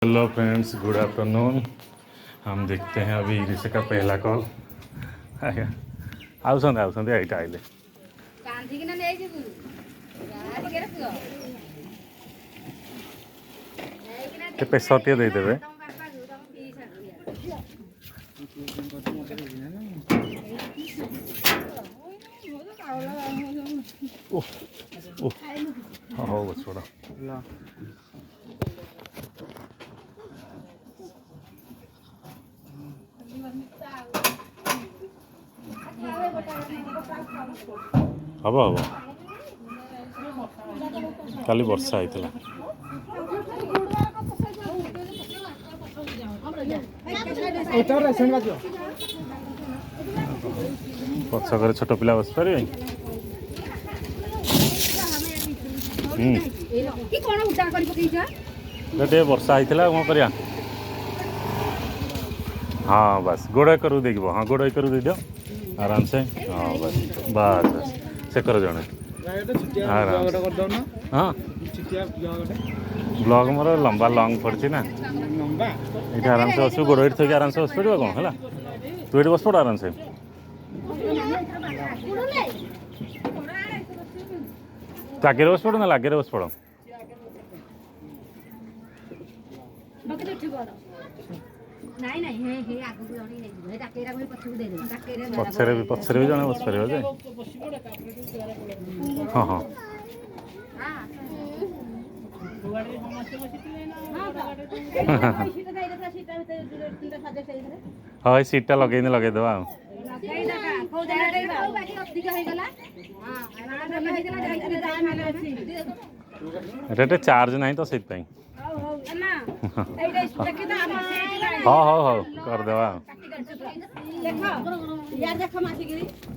Hello friends, good afternoon. हम देखते हैं अभी इरिशा का पहला कॉल। आया आउसंदे एटा आइले के पेसरटे दे देबे। ओह ओह हो छोड़ा हम हम काली वर्षा होता पछक छोट पिला बस पारे वर्षा होता कौन कर। हाँ बस गोड़ करू देख हाँ गोड़ करू दे दियो आराम से। हाँ बस बस बस से कर जड़े हाँ ब्लॉग मोर लंबा लॉन्ग पड़ी ना ये आराम से बस गोड़ थोक आराम से बस पड़ो कौन है तू ये बस पड़ आराम से आगे बस पड़ ना आगे बस पड़ पछरे भी जन बस पार जे हाँ हाँ हाँ सीटा लगे दवा चार्ज ना तो से हाँ हाँ हाँ करदे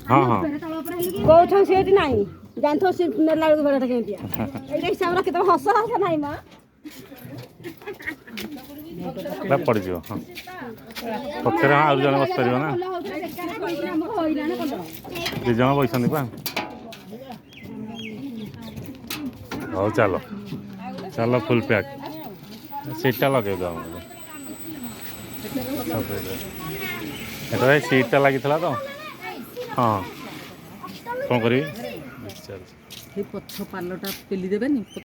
हाँ हाँ कौन से ना जानते नेला भेड़ा के हिसाब रखी तुम हस हस ना माँ पड़ जाओ हाँ पक्षर हाँ जन बस पार ना दीज बैठ पा हाँ चलो चलो फुल पैक सीटा लगे दो सीटा लगी तो हाँ कौन करी पछ पालटा पेली देबे